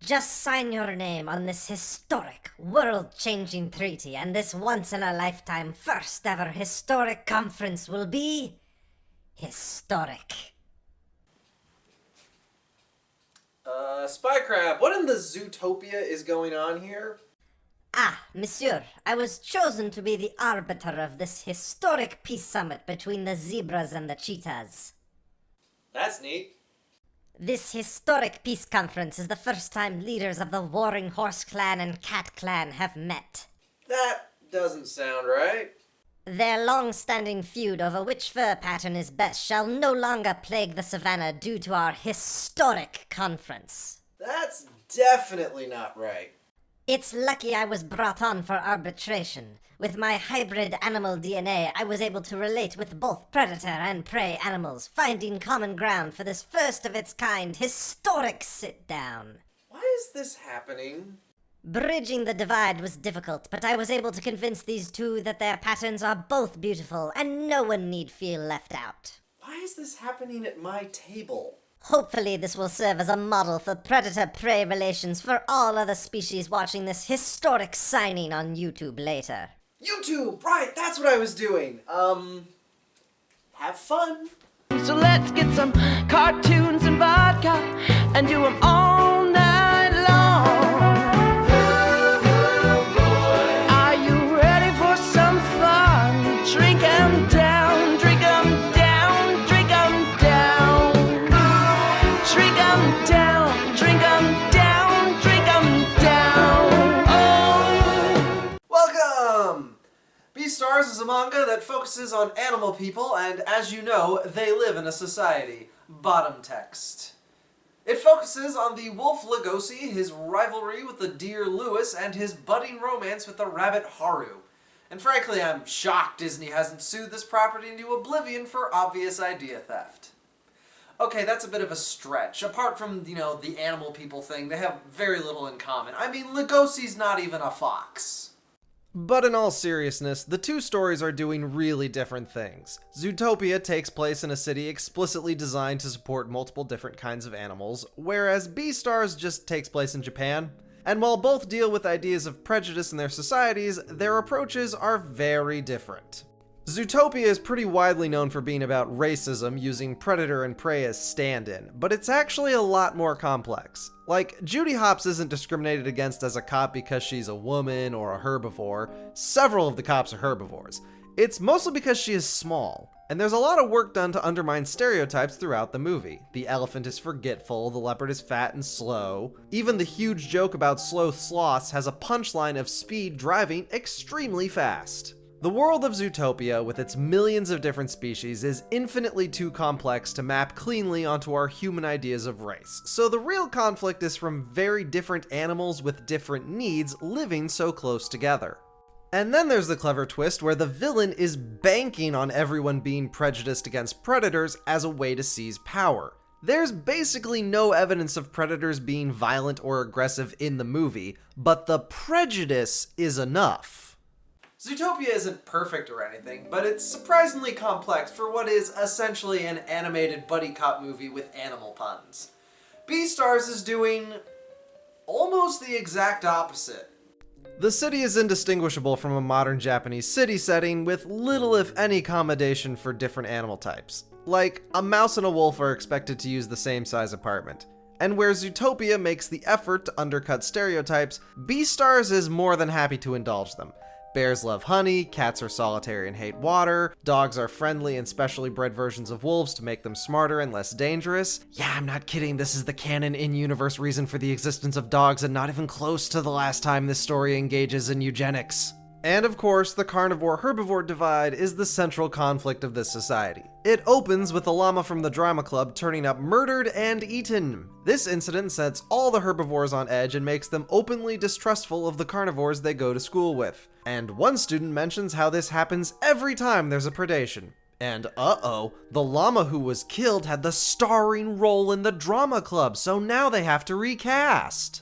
Just sign your name on this historic, world-changing treaty, and this once-in-a-lifetime, first-ever historic conference will be historic. Spycrab, what in the Zootopia is going on here? Ah, monsieur, I was chosen to be the arbiter of this historic peace summit between the zebras and the cheetahs. That's neat. This historic peace conference is the first time leaders of the Warring Horse Clan and Cat Clan have met. That doesn't sound right. Their long-standing feud over which fur pattern is best shall no longer plague the savannah due to our historic conference. That's definitely not right. It's lucky I was brought on for arbitration. With my hybrid animal DNA, I was able to relate with both predator and prey animals, finding common ground for this first-of-its-kind historic sit-down. Why is this happening? Bridging the divide was difficult, but I was able to convince these two that their patterns are both beautiful and no one need feel left out. Why is this happening at my table? Hopefully this will serve as a model for predator-prey relations for all other species watching this historic signing on YouTube later. YouTube! Right, that's what I was doing. Have fun. So let's get some cartoons and vodka and do them all night long. Are you ready for some fun? Drink 'em down, drink 'em down, drink 'em down. Drink 'em down, drink 'em down, drink 'em down. Oh. Welcome! Beastars is a manga that focuses on animal people, and as you know, they live in a society. Bottom text. It focuses on the wolf Lugosi, his rivalry with the deer Lewis, and his budding romance with the rabbit Haru. And frankly, I'm shocked Disney hasn't sued this property into oblivion for obvious idea theft. Okay, that's a bit of a stretch. Apart from, the animal people thing, they have very little in common. I mean, Lugosi's not even a fox. But in all seriousness, the two stories are doing really different things. Zootopia takes place in a city explicitly designed to support multiple different kinds of animals, whereas Beastars just takes place in Japan. And while both deal with ideas of prejudice in their societies, their approaches are very different. Zootopia is pretty widely known for being about racism, using predator and prey as stand-in, but it's actually a lot more complex. Like, Judy Hopps isn't discriminated against as a cop because she's a woman or a herbivore. Several of the cops are herbivores. It's mostly because she is small. And there's a lot of work done to undermine stereotypes throughout the movie. The elephant is forgetful, the leopard is fat and slow. Even the huge joke about slow sloths has a punchline of speed driving extremely fast. The world of Zootopia, with its millions of different species, is infinitely too complex to map cleanly onto our human ideas of race. So the real conflict is from very different animals with different needs living so close together. And then there's the clever twist where the villain is banking on everyone being prejudiced against predators as a way to seize power. There's basically no evidence of predators being violent or aggressive in the movie, but the prejudice is enough. Zootopia isn't perfect or anything, but it's surprisingly complex for what is essentially an animated buddy cop movie with animal puns. Beastars is doing almost the exact opposite. The city is indistinguishable from a modern Japanese city setting with little if any accommodation for different animal types. Like, a mouse and a wolf are expected to use the same size apartment. And where Zootopia makes the effort to undercut stereotypes, Beastars is more than happy to indulge them. Bears love honey, cats are solitary and hate water, dogs are friendly and specially bred versions of wolves to make them smarter and less dangerous. Yeah, I'm not kidding, this is the canon in-universe reason for the existence of dogs and not even close to the last time this story engages in eugenics. And of course, the carnivore-herbivore divide is the central conflict of this society. It opens with a llama from the drama club turning up murdered and eaten. This incident sets all the herbivores on edge and makes them openly distrustful of the carnivores they go to school with. And one student mentions how this happens every time there's a predation. And uh-oh, the llama who was killed had the starring role in the drama club, so now they have to recast.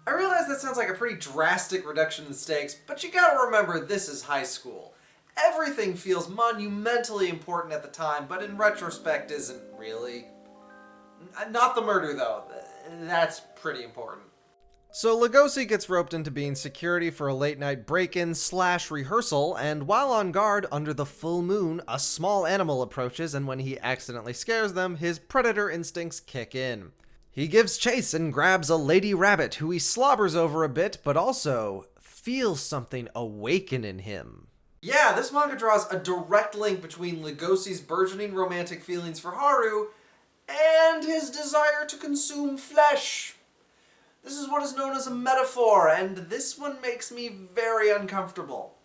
I realize that sounds like a pretty drastic reduction in stakes, but you gotta remember this is high school. Everything feels monumentally important at the time, but in retrospect isn't really. Not the murder though, that's pretty important. So Lugosi gets roped into being security for a late-night break-in / rehearsal, and while on guard under the full moon, a small animal approaches, and when he accidentally scares them, his predator instincts kick in. He gives chase and grabs a lady rabbit, who he slobbers over a bit, but also feels something awaken in him. Yeah, this manga draws a direct link between Lugosi's burgeoning romantic feelings for Haru and his desire to consume flesh. This is what is known as a metaphor, and this one makes me very uncomfortable.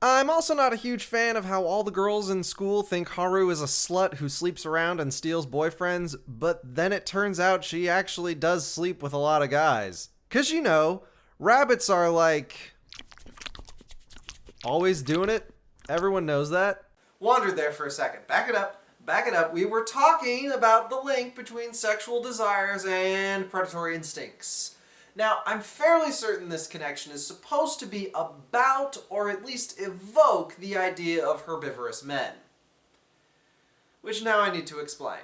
I'm also not a huge fan of how all the girls in school think Haru is a slut who sleeps around and steals boyfriends, but then it turns out she actually does sleep with a lot of guys. 'Cause you know, rabbits are like... always doing it. Everyone knows that. Wandered there for a second. Back it up. Back it up. We were talking about the link between sexual desires and predatory instincts. Now, I'm fairly certain this connection is supposed to be about, or at least evoke, the idea of herbivorous men. Which now I need to explain.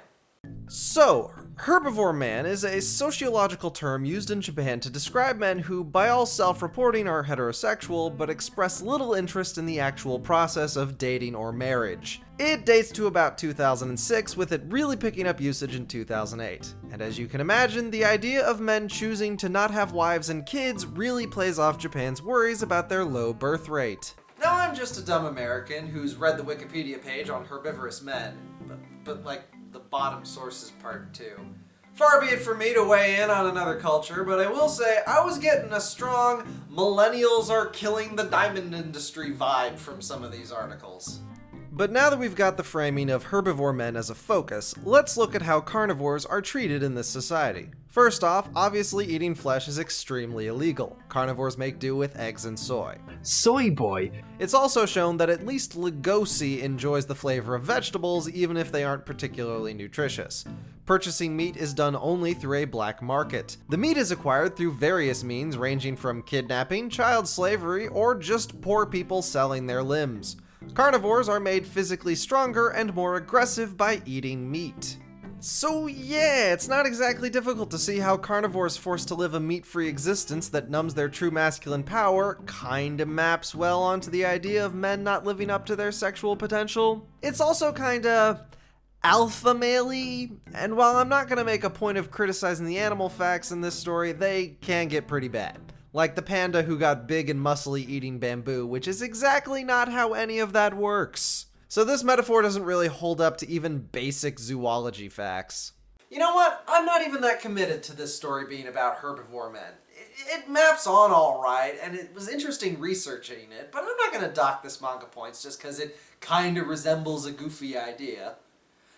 So, herbivore man is a sociological term used in Japan to describe men who, by all self-reporting, are heterosexual, but express little interest in the actual process of dating or marriage. It dates to about 2006, with it really picking up usage in 2008. And as you can imagine, the idea of men choosing to not have wives and kids really plays off Japan's worries about their low birth rate. Now I'm just a dumb American who's read the Wikipedia page on herbivorous men, but like the bottom sources part too. Far be it from me to weigh in on another culture, but I will say I was getting a strong millennials are killing the diamond industry vibe from some of these articles. But now that we've got the framing of herbivore men as a focus, let's look at how carnivores are treated in this society. First off, obviously eating flesh is extremely illegal. Carnivores make do with eggs and soy. Soy boy. It's also shown that at least Lugosi enjoys the flavor of vegetables even if they aren't particularly nutritious. Purchasing meat is done only through a black market. The meat is acquired through various means ranging from kidnapping, child slavery, or just poor people selling their limbs. Carnivores are made physically stronger and more aggressive by eating meat. So yeah, it's not exactly difficult to see how carnivores forced to live a meat-free existence that numbs their true masculine power kinda maps well onto the idea of men not living up to their sexual potential. It's also kinda alpha male-y, and while I'm not gonna make a point of criticizing the animal facts in this story, they can get pretty bad. Like the panda who got big and muscly eating bamboo, which is exactly not how any of that works. So this metaphor doesn't really hold up to even basic zoology facts. You know what? I'm not even that committed to this story being about herbivore men. It maps on alright, and it was interesting researching it, but I'm not going to dock this manga points just because it kind of resembles a goofy idea.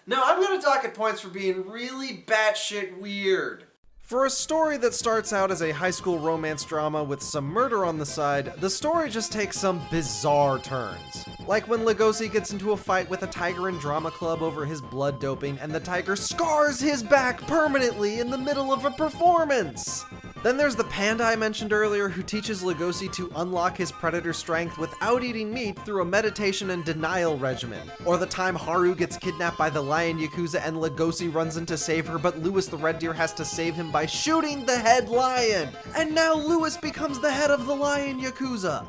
No, I'm going to dock it points for being really batshit weird. For a story that starts out as a high school romance drama with some murder on the side, the story just takes some bizarre turns. Like when Lugosi gets into a fight with a tiger in drama club over his blood doping and the tiger scars his back permanently in the middle of a performance. Then there's the panda I mentioned earlier who teaches Lugosi to unlock his predator strength without eating meat through a meditation and denial regimen. Or the time Haru gets kidnapped by the lion Yakuza and Lugosi runs in to save her, but Lewis the red deer has to save him by shooting the head lion. And now Lewis becomes the head of the lion Yakuza.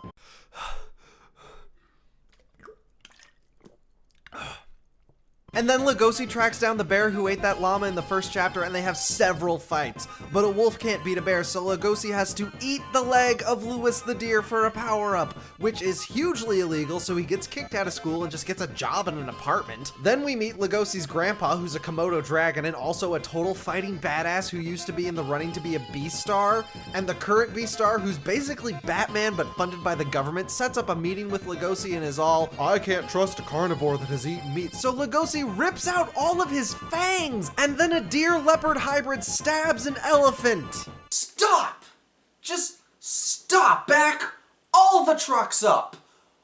And then Lugosi tracks down the bear who ate that llama in the first chapter and they have several fights. But a wolf can't beat a bear, so Lugosi has to eat the leg of Lewis the deer for a power-up, which is hugely illegal, so he gets kicked out of school and just gets a job in an apartment. Then we meet Lugosi's grandpa, who's a Komodo dragon and also a total fighting badass who used to be in the running to be a Beastar. And the current Beastar, who's basically Batman but funded by the government, sets up a meeting with Lugosi and is all, "I can't trust a carnivore that has eaten meat." So Lugosi rips out all of his fangs, and then a deer-leopard hybrid stabs an elephant. Stop! Just stop! Back all the trucks up!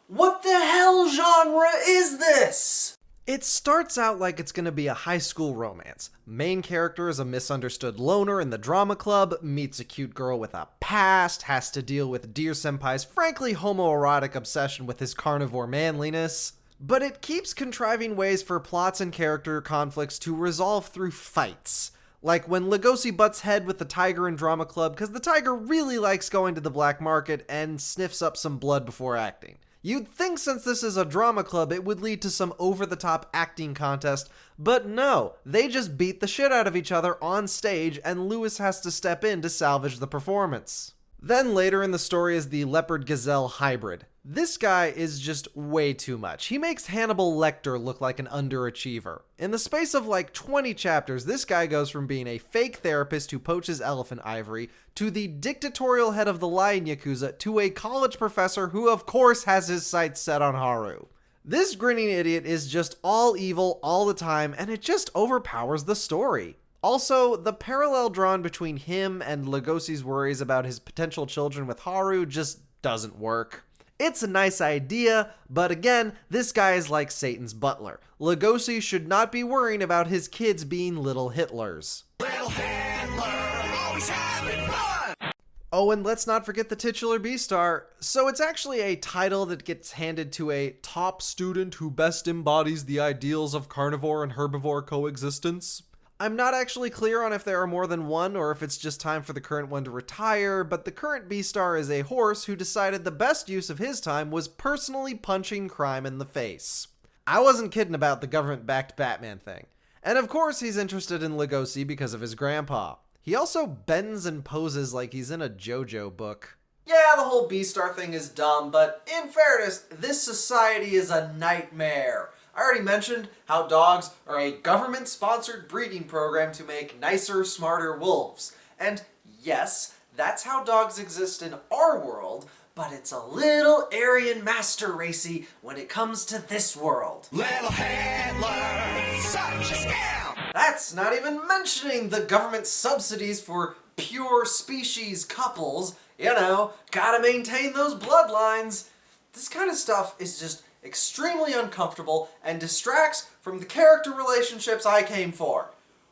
What the hell genre is this? It starts out like it's gonna be a high school romance. Main character is a misunderstood loner in the drama club, meets a cute girl with a past, has to deal with Deer Senpai's frankly homoerotic obsession with his carnivore manliness. But it keeps contriving ways for plots and character conflicts to resolve through fights. Like when Lugosi butts head with the tiger in drama club because the tiger really likes going to the black market and sniffs up some blood before acting. You'd think since this is a drama club it would lead to some over-the-top acting contest, but no, they just beat the shit out of each other on stage and Lewis has to step in to salvage the performance. Then later in the story is the leopard-gazelle hybrid. This guy is just way too much. He makes Hannibal Lecter look like an underachiever. In the space of like 20 chapters, this guy goes from being a fake therapist who poaches elephant ivory to the dictatorial head of the Lion Yakuza to a college professor who of course has his sights set on Haru. This grinning idiot is just all evil all the time and it just overpowers the story. Also, the parallel drawn between him and Lugosi's worries about his potential children with Haru just doesn't work. It's a nice idea, but again, this guy is like Satan's butler. Lugosi should not be worrying about his kids being little Hitlers. Little Hitler, always having fun. Oh, and let's not forget the titular Beastar. So it's actually a title that gets handed to a top student who best embodies the ideals of carnivore and herbivore coexistence. I'm not actually clear on if there are more than one or if it's just time for the current one to retire, but the current Beastar is a horse who decided the best use of his time was personally punching crime in the face. I wasn't kidding about the government-backed Batman thing. And of course he's interested in Lugosi because of his grandpa. He also bends and poses like he's in a JoJo book. Yeah, the whole Beastar thing is dumb, but in fairness, this society is a nightmare. I already mentioned how dogs are a government-sponsored breeding program to make nicer, smarter wolves. And yes, that's how dogs exist in our world, but it's a little Aryan master racy when it comes to this world. Little Hitler, such a scam. That's not even mentioning the government subsidies for pure species couples. You know, gotta maintain those bloodlines. This kind of stuff is just extremely uncomfortable and distracts from the character relationships I came for,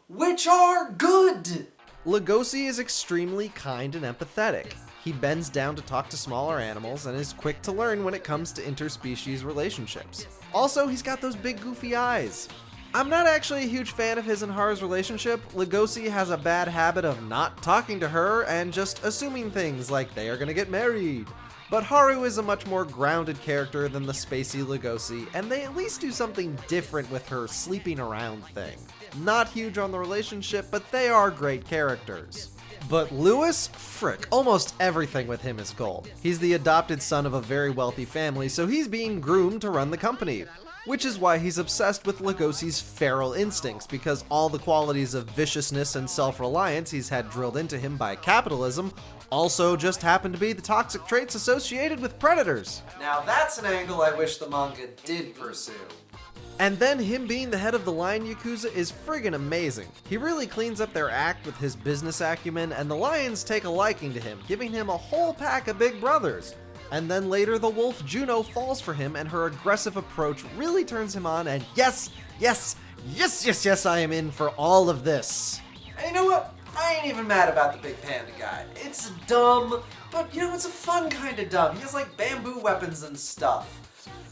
which are good. Lugosi is extremely kind and empathetic. He bends down to talk to smaller animals and is quick to learn when it comes to interspecies relationships. Also, he's got those big goofy eyes. I'm not actually a huge fan of his and Haru's relationship. Lugosi has a bad habit of not talking to her and just assuming things like they are gonna get married. But Haru is a much more grounded character than the spacey Lugosi, and they at least do something different with her sleeping around thing. Not huge on the relationship, but they are great characters. But Lewis? Frick, almost everything with him is gold. He's the adopted son of a very wealthy family, so he's being groomed to run the company. Which is why he's obsessed with Lugosi's feral instincts, because all the qualities of viciousness and self-reliance he's had drilled into him by capitalism also just happen to be the toxic traits associated with predators. Now that's an angle I wish the manga did pursue. And then him being the head of the Lion Yakuza is friggin' amazing. He really cleans up their act with his business acumen, and the lions take a liking to him, giving him a whole pack of big brothers. And then later the wolf Juno falls for him, and her aggressive approach really turns him on, and yes, I am in for all of this. And you know what? I ain't even mad about the big panda guy. It's dumb, but you know, it's a fun kind of dumb. He has like bamboo weapons and stuff.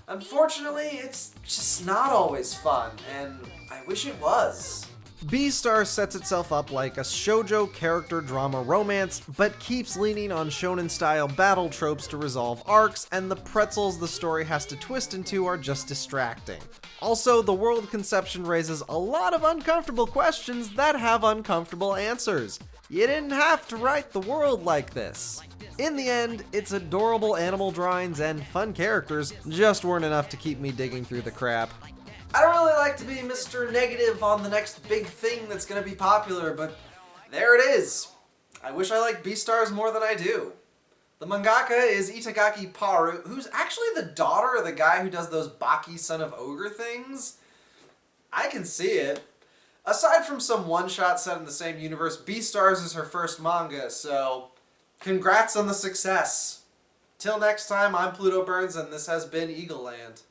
Unfortunately, it's just not always fun, and I wish it was. Beastars sets itself up like a shoujo character drama romance, but keeps leaning on shonen-style battle tropes to resolve arcs, and the pretzels the story has to twist into are just distracting. Also, the world conception raises a lot of uncomfortable questions that have uncomfortable answers. You didn't have to write the world like this. In the end, its adorable animal drawings and fun characters just weren't enough to keep me digging through the crap. I don't really like to be Mr. Negative on the next big thing that's gonna be popular, but there it is. I wish I liked Beastars more than I do. The mangaka is Itagaki Paru, who's actually the daughter of the guy who does those Baki Son of Ogre things. I can see it. Aside from some one-shot set in the same universe, Beastars is her first manga, so congrats on the success. Till next time, I'm Pluto Burns, and this has been Eagle Land.